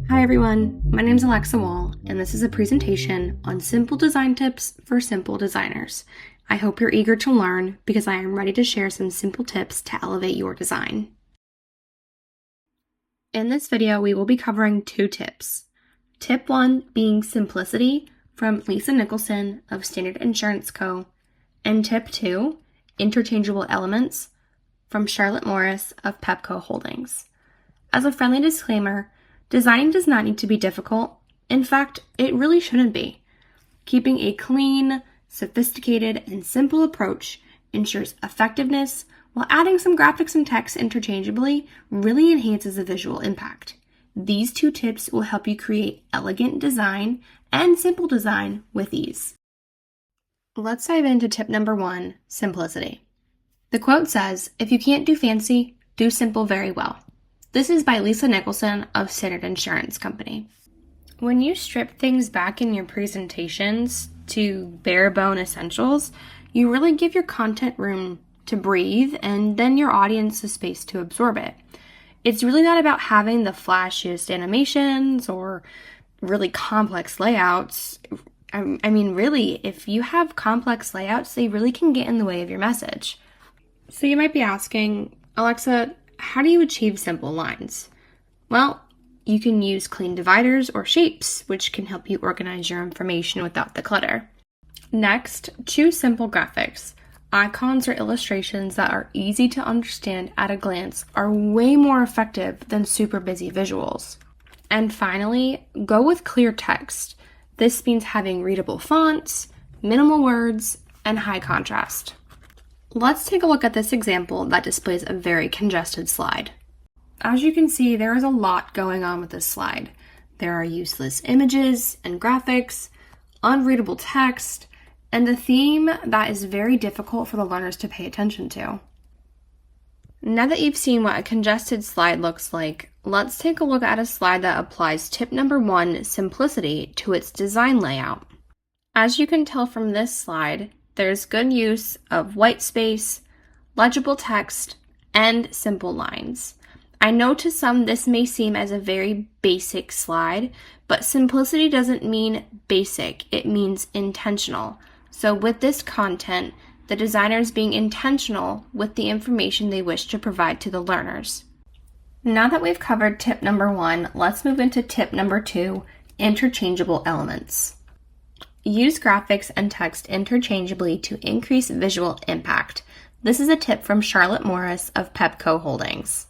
Hi everyone, my name is Alexa Wall, and this is a presentation on simple design tips for simple designers. I hope you're eager to learn because I am ready to share some simple tips to elevate your design. In this video, we will be covering 2 tips. Tip 1 being simplicity from Lisa Nicholson of Standard Insurance Co. And tip 2, interchangeable elements from Charlotte Morris of Pepco Holdings. As a friendly disclaimer, designing does not need to be difficult. In fact, it really shouldn't be. Keeping a clean, sophisticated, and simple approach ensures effectiveness, while adding some graphics and text interchangeably really enhances the visual impact. These 2 tips will help you create elegant design and simple design with ease. Let's dive into tip number 1, simplicity. The quote says, "If you can't do fancy, do simple very well." This is by Lisa Nicholson of Standard Insurance Company. When you strip things back in your presentations to bare bone essentials, you really give your content room to breathe and then your audience the space to absorb it. It's really not about having the flashiest animations or really complex layouts. Really, if you have complex layouts, they really can get in the way of your message. So you might be asking, Alexa, how do you achieve simple lines? Well, you can use clean dividers or shapes, which can help you organize your information without the clutter. Next, choose simple graphics. Icons or illustrations that are easy to understand at a glance are way more effective than super busy visuals. And finally, go with clear text. This means having readable fonts, minimal words, and high contrast. Let's take a look at this example that displays a very congested slide. As you can see, there is a lot going on with this slide. There are useless images and graphics, unreadable text, and a theme that is very difficult for the learners to pay attention to. Now that you've seen what a congested slide looks like, let's take a look at a slide that applies tip number 1, simplicity, to its design layout. As you can tell from this slide, there's good use of white space, legible text, and simple lines. I know to some this may seem as a very basic slide, but simplicity doesn't mean basic, it means intentional. So with this content, the designer is being intentional with the information they wish to provide to the learners. Now that we've covered tip number 1, let's move into tip number 2, interchangeable elements. Use graphics and text interchangeably to increase visual impact. This is a tip from Charlotte Morris of Pepco Holdings.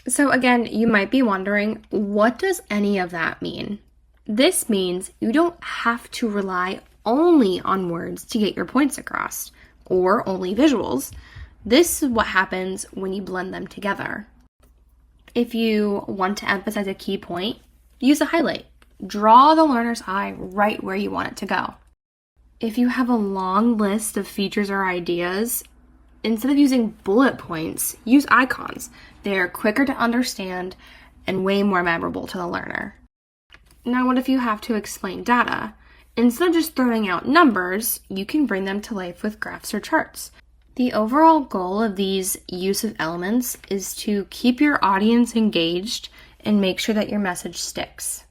So again, you might be wondering, what does any of that mean? This means you don't have to rely only on words to get your points across, or only visuals. This is what happens when you blend them together. If you want to emphasize a key point, use a highlight. Draw the learner's eye right where you want it to go. If you have a long list of features or ideas, instead of using bullet points, use icons. They are quicker to understand and way more memorable to the learner. Now, what if you have to explain data? Instead of just throwing out numbers, you can bring them to life with graphs or charts. The overall goal of these use of elements is to keep your audience engaged and make sure that your message sticks.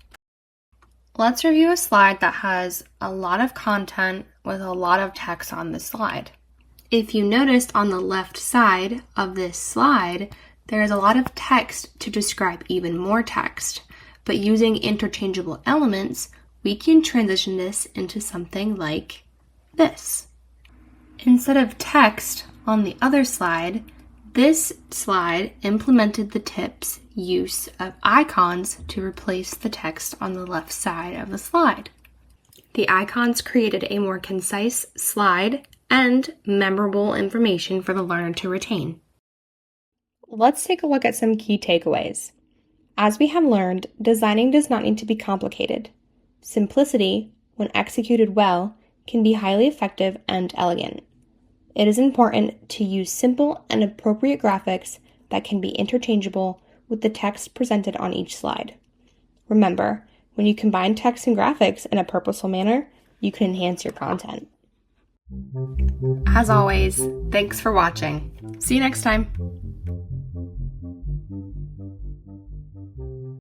Let's review a slide that has a lot of content with a lot of text on the slide. If you noticed on the left side of this slide, there is a lot of text to describe even more text, but using interchangeable elements, we can transition this into something like this. Instead of text on the other slide, this slide implemented the tip's use of icons to replace the text on the left side of the slide. The icons created a more concise slide and memorable information for the learner to retain. Let's take a look at some key takeaways. As we have learned, designing does not need to be complicated. Simplicity, when executed well, can be highly effective and elegant. It is important to use simple and appropriate graphics that can be interchangeable with the text presented on each slide. Remember, when you combine text and graphics in a purposeful manner, you can enhance your content. As always, thanks for watching. See you next time.